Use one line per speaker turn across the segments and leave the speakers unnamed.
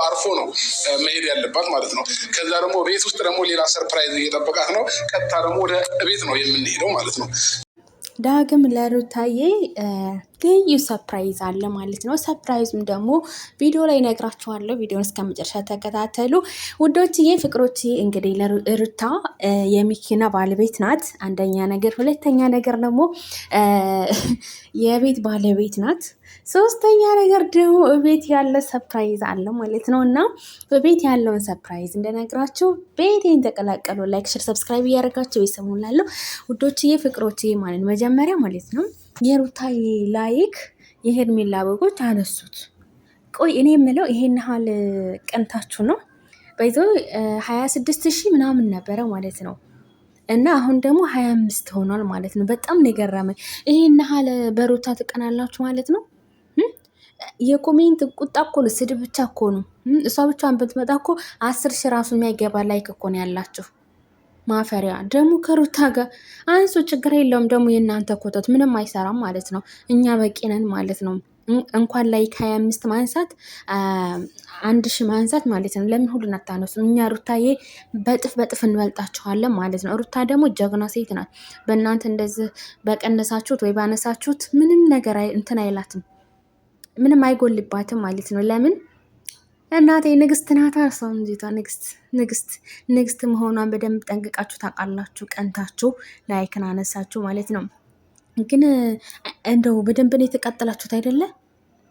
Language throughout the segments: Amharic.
አርፎ ነው መሄድ ያለባት ማለት ነው። ከዛ ደግሞ ቤት ውስጥ ደግሞ ሌላ ሰርፕራይዝ እየጠበቃት ነው። ቀጥታ ደግሞ ወደ ቤት ነው የምንሄደው ማለት ነው።
ዳግም ለሩታዬ ልዩ ሰርፕራይዝ አለ ማለት ነው። ሰርፕራይዙም ደግሞ ቪዲዮ ላይ ነግራችኋለሁ። ቪዲዮን እስከ መጨረሻ ተከታተሉ ውዶችዬ፣ ፍቅሮችዬ። እንግዲህ ሩታ የመኪና ባለቤት ናት፣ አንደኛ ነገር። ሁለተኛ ነገር ደግሞ የቤት ባለቤት ናት። ሶስተኛ ነገር ደግሞ ቤት ያለ ሰርፕራይዝ አለ ማለት ነው። እና በቤት ያለውን ሰርፕራይዝ እንደነግራችሁ ቤቴን ተቀላቀሉ። ላይክ፣ ሼር፣ ሰብስክራይብ እያደረጋችሁ ይሰሙላለሁ ውዶችዬ፣ ፍቅሮችዬ ማለት መጀመሪያ ማለት ነው የሩታዬ ላይክ የሄርሜላ አበቦች አነሱት። ቆይ እኔ የምለው ይሄን ያህል ቀንታችሁ ነው? በይዞ 26,000 ምናምን ነበረ ማለት ነው። እና አሁን ደግሞ 25 ሆኗል ማለት ነው። በጣም ነው የገረመኝ። ይሄን ያህል በሩታ ትቀናላችሁ ማለት ነው። የኮሜንት ቁጣ እኮ ነው፣ ስድብ ብቻ እኮ ነው። እሷ ብቻዋን ብትመጣ እኮ 10,000 ራሱ የሚያገባ ላይክ እኮ ነው ያላችሁ። ማፈሪያ ደግሞ ከሩታ ጋር አንሱ፣ ችግር የለውም። ደግሞ የእናንተ ኮተት ምንም አይሰራም ማለት ነው። እኛ በቂ ነን ማለት ነው። እንኳን ላይክ 25 ማንሳት 1,000 ማንሳት ማለት ነው። ለምን ሁሉን አታነሱም? እኛ ሩታዬ በጥፍ እንበልጣችኋለን ማለት ነው። ሩታ ደግሞ ጀግና ሴት ናት። በእናንተ እንደዚህ በቀነሳችሁት ወይ ባነሳችሁት ምንም ነገር እንትን አይላትም፣ ምንም አይጎልባትም ማለት ነው። ለምን እናቴ ንግስት ናታ። እሷም ዜቷ ንግስት መሆኗን በደንብ ጠንቅቃችሁ ታውቃላችሁ። ቀንታችሁ ላይክን አነሳችሁ ማለት ነው። ግን እንደው በደንብ ነው የተቃጠላችሁት አይደለ?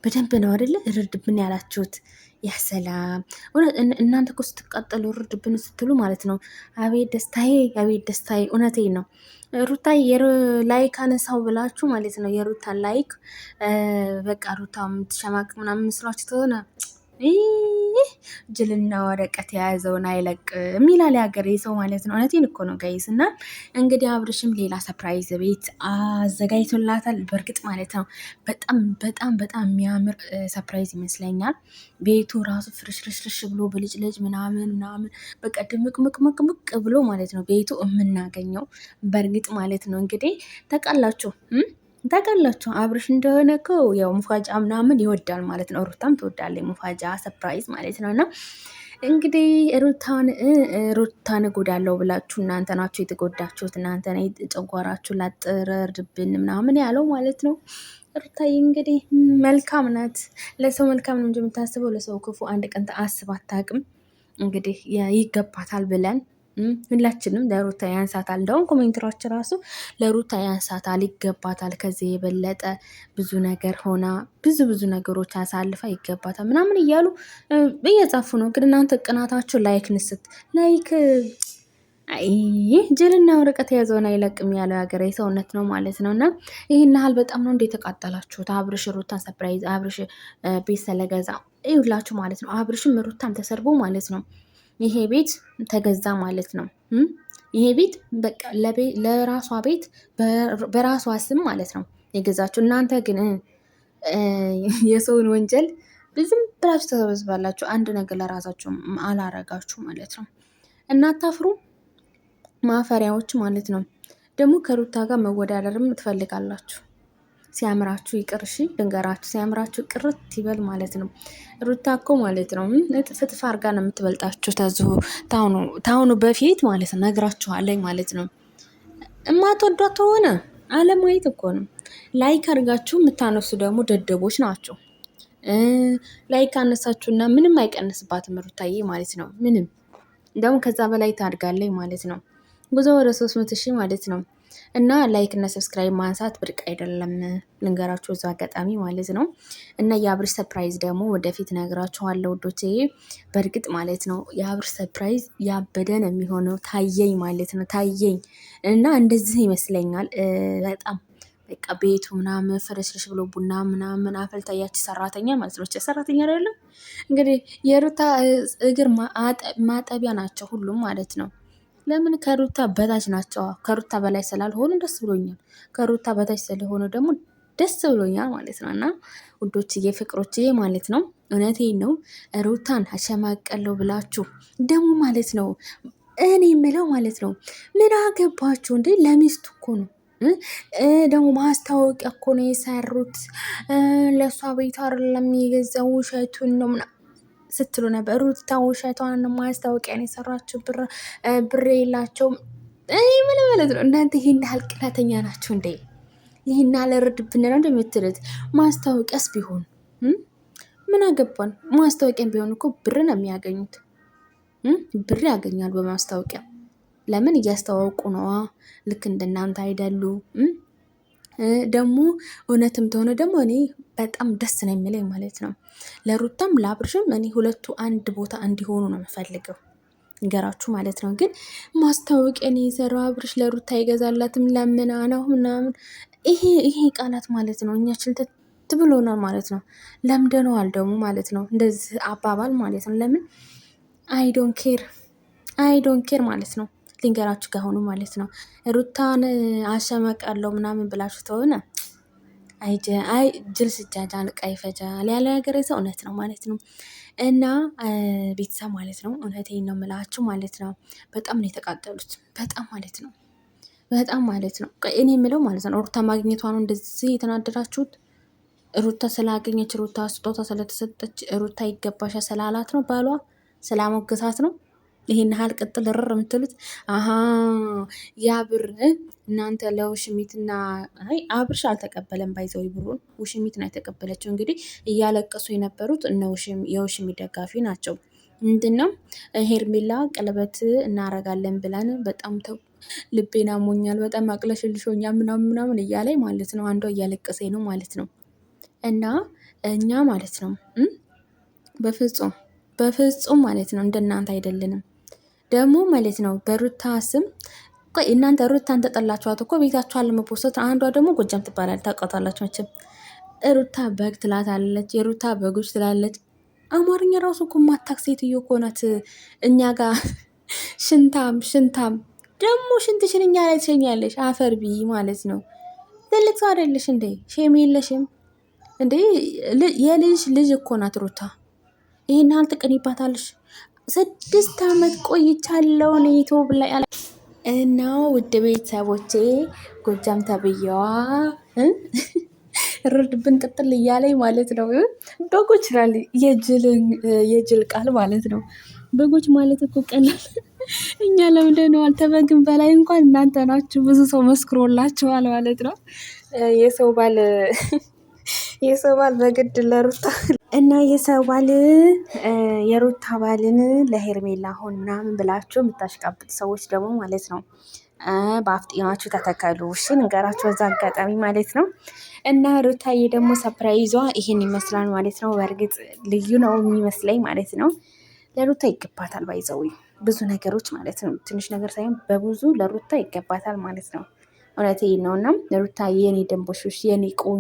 በደንብ ነው አይደለ? እርድብን ያላችሁት። ያሰላም እናንተ እኮ ስትቃጠሉ እርድብን ስትሉ ማለት ነው። አቤት ደስታዬ፣ አቤት ደስታዬ። እውነቴን ነው። ሩታ ላይክ አነሳው ብላችሁ ማለት ነው። የሩታ ላይክ በቃ ሩታ የምትሸማቅ ምናምን መስሏችሁ ተሆነ ጅልና ወረቀት የያዘውን አይለቅም ይላል የሀገሬ ሰው ማለት ነው። እውነቴን እኮ ነው ጋይስ። እና እንግዲህ አብርሽም ሌላ ሰፕራይዝ ቤት አዘጋጅቶላታል። በእርግጥ ማለት ነው በጣም በጣም በጣም የሚያምር ሰፕራይዝ ይመስለኛል። ቤቱ ራሱ ፍርሽርሽርሽ ብሎ ብልጭልጭ ምናምን በቃ ድምቅምቅምቅምቅ ብሎ ማለት ነው ቤቱ የምናገኘው በእርግጥ ማለት ነው። እንግዲህ ታውቃላችሁ አብርሽ እንደሆነ እኮ ያው ሙፋጃ ምናምን ይወዳል ማለት ነው። ሩታም ትወዳለች ሙፋጃ ሰፕራይዝ ማለት ነው። እና እንግዲህ ሩታን እጎዳለሁ ብላችሁ እናንተ ናችሁ የተጎዳችሁት፣ እናንተ ጨጓራችሁ ላጥረርብን ምናምን ያለው ማለት ነው። ሩታዬ እንግዲህ መልካም ናት፣ ለሰው መልካም ነው እንጂ የምታስበው ለሰው ክፉ አንድ ቀን አስባ አታውቅም። እንግዲህ ይገባታል ብለን ሁላችንም ለሩታ ያንሳታል። እንደውም ኮሜንትሮች ራሱ ለሩታ ያንሳታል፣ ይገባታል፣ ከዚህ የበለጠ ብዙ ነገር ሆና ብዙ ነገሮች አሳልፋ ይገባታል ምናምን እያሉ እየጻፉ ነው። ግን እናንተ ቅናታችሁ ላይክ ጅልና ወረቀት የያዘውን አይለቅም ያለው የሀገሬ ሰውነት ነው ማለት ነው። እና ይህን ያህል በጣም ነው እንደ የተቃጠላችሁት። አብርሽ ሩታን ሰርፕራይዝ አብርሽ ቤት ስለገዛ ይሁላችሁ ማለት ነው። አብርሽም ሩታን ተሰርቦ ማለት ነው። ይሄ ቤት ተገዛ ማለት ነው። ይሄ ቤት በቃ ለራሷ ቤት በራሷ ስም ማለት ነው የገዛችሁ። እናንተ ግን የሰውን ወንጀል ዝም ብላችሁ ተሰበስባላችሁ። አንድ ነገር ለራሳችሁ አላረጋችሁ ማለት ነው። እናታፍሩ ማፈሪያዎች ማለት ነው። ደግሞ ከሩታ ጋር መወዳደርም ትፈልጋላችሁ። ሲያምራችሁ ይቅር፣ እሺ ድንገራችሁ ሲያምራችሁ ቅርት ይበል ማለት ነው። ሩታ እኮ ማለት ነው ፍጥፍ አርጋ ነው የምትበልጣችሁ። ታሁኑ በፊት ማለት ነው ነግራችኋለኝ ማለት ነው። እማትወዷት ሆነ አለማየት እኮ ነው። ላይክ አድርጋችሁ የምታነሱ ደግሞ ደደቦች ናቸው። ላይክ አነሳችሁና ምንም አይቀንስባትም ሩታዬ ማለት ነው። ምንም እንደውም ከዛ በላይ ታድጋለኝ ማለት ነው። ጉዞ ወደ 300,000 ማለት ነው። እና ላይክ እና ሰብስክራይብ ማንሳት ብርቅ አይደለም፣ ልንገራችሁ እዛ አጋጣሚ ማለት ነው። እና የአብርሽ ሰርፕራይዝ ደግሞ ወደፊት ነግራችኋለሁ ውዶቼ። በእርግጥ ማለት ነው የአብርሽ ሰርፕራይዝ ያበደ ነው የሚሆነው። ታየኝ ማለት ነው ታየኝ። እና እንደዚህ ይመስለኛል በጣም በቃ ቤቱ ምናምን ፍርሽርሽ ብሎ ቡና ምናምን አፈልታ ያቺ ሰራተኛ ማለት ነው። ሰራተኛ አይደለም እንግዲህ የሩታ እግር ማጠቢያ ናቸው ሁሉም ማለት ነው። ለምን ከሩታ በታች ናቸው። ከሩታ በላይ ስላልሆኑ ደስ ብሎኛል። ከሩታ በታች ስለሆነ ደግሞ ደስ ብሎኛል ማለት ነው። እና ውዶችዬ ፍቅሮችዬ ማለት ነው እውነቴን ነው። ሩታን አሸማቀለው ብላችሁ ደግሞ ማለት ነው እኔ የምለው ማለት ነው ምን አገባችሁ እንዴ? ለሚስቱ እኮ ነው ደግሞ ማስታወቂያ እኮ ነው የሰሩት። ለእሷ ቤት አይደለም የገዛው ውሸቱን ነው ስትሉ ነበር። ሩታ ውሸቷን ማስታወቂያን የሰራችው ብር የላቸውም። ምን ማለት ነው እናንተ? ይህን ያህል ቅናተኛ ናችሁ እንዴ? ይህን ያህል ርድብን ነው እንደምትሉት? ማስታወቂያስ ቢሆን ምን አገባን? ማስታወቂያም ቢሆን እኮ ብር ነው የሚያገኙት። ብር ያገኛል በማስታወቂያ። ለምን? እያስተዋወቁ ነዋ። ልክ እንደናንተ አይደሉ። ደግሞ እውነትም ተሆነ ደግሞ እኔ በጣም ደስ ነው የሚለኝ ማለት ነው። ለሩታም ለአብርሽም እኔ ሁለቱ አንድ ቦታ እንዲሆኑ ነው የምፈልገው ንገራችሁ ማለት ነው። ግን ማስታወቂያን የሰራው አብርሽ ለሩታ ይገዛላትም ለምና ነው ምናምን ይሄ ቃላት ማለት ነው። እኛ ችልተት ብሎናል ማለት ነው። ለምደነዋል ደግሞ ማለት ነው እንደዚህ አባባል ማለት ነው። ለምን አይ ዶንት ኬር ማለት ነው። ልንገራችሁ ከሆኑ ማለት ነው ሩታን አሸመቃለሁ ምናምን ብላችሁ ተሆነ አይ ጅል ስጃጃል ዕቃ ይፈጃል ያለ ነገር ሰው እውነት ነው ማለት ነው። እና ቤተሰብ ማለት ነው እውነቴን ነው የምላችሁ ማለት ነው። በጣም ነው የተቃጠሉት። በጣም ማለት ነው። በጣም ማለት ነው። እኔ የምለው ማለት ነው ሩታ ማግኘቷ ነው እንደዚህ የተናደዳችሁት? ሩታ ስላገኘች፣ ሩታ ስጦታ ስለተሰጠች፣ ሩታ ይገባሻ ስላላት ነው ባሏ ስላሞገሳት ነው ይሄን ያህል ቅጥል ርር የምትሉት? ያ ብር እናንተ ለውሽሚትና አብርሽ አልተቀበለም። ባይዘው ብሩን ውሽሚት ነው የተቀበለችው። እንግዲህ እያለቀሱ የነበሩት የውሽሚ ደጋፊ ናቸው። ምንድነው ሄርሜላ ቀለበት እናረጋለን ብለን በጣም ልቤን አሞኛል፣ በጣም አቅለሽልሾኛል ምናምን እያለኝ ማለት ነው። አንዷ እያለቀሰኝ ነው ማለት ነው። እና እኛ ማለት ነው በፍጹም ማለት ነው እንደናንተ አይደለንም። ደግሞ ማለት ነው በሩታ ስም እናንተ ሩታን ተጠላችኋት እኮ ቤታችሁ አለመፖሰት። አንዷ ደግሞ ጎጃም ትባላለች ታውቃታላችሁ መቼም። ሩታ በግ ትላታለች፣ የሩታ በጎች ትላለች። አማርኛ ራሱ እኮ ማታክ ሴትዮ እኮ ናት። እኛ ጋር ሽንታም ደግሞ ሽንትሽን እኛ ላይ ትሸኛለሽ። አፈር ቢ ማለት ነው። ትልቅ ሰው አይደለሽ እንዴ? ሼም የለሽም እንዴ? ልጅ እኮ ናት ሩታ። ይሄን ያህል ትቀኒባታለሽ? 6 ዓመት ቆይቻለሁ ዩቲዩብ ላይ እና ውድ ቤተሰቦቼ ጎጃም ተብዬዋ ርድብን ቅጥል እያለኝ ማለት ነው። በጎች ላል የጅል ቃል ማለት ነው። በጎች ማለት እኮ ቀላል እኛ ለምደነዋል። ተበግን በላይ እንኳን እናንተ ናችሁ። ብዙ ሰው መስክሮላችኋል ማለት ነው። የሰው ባል በግድ ለሩታ እና የሰው ባል የሩታ ባልን ለሄርሜላ አሁን ምናምን ብላችሁ የምታሽቃብጥ ሰዎች ደግሞ ማለት ነው በአፍጢናችሁ ተተከሉ። እሺ ንገራችሁ በዛ አጋጣሚ ማለት ነው። እና ሩታዬ ደግሞ ሰፕራይዟ ይሄን ይመስላል ማለት ነው። በእርግጥ ልዩ ነው የሚመስለኝ ማለት ነው። ለሩታ ይገባታል። ባይዘው ብዙ ነገሮች ማለት ነው። ትንሽ ነገር ሳይሆን በብዙ ለሩታ ይገባታል ማለት ነው። እውነቴን ነው። እና ሩታ የኔ ደንቦሾሽ የኔ ቆ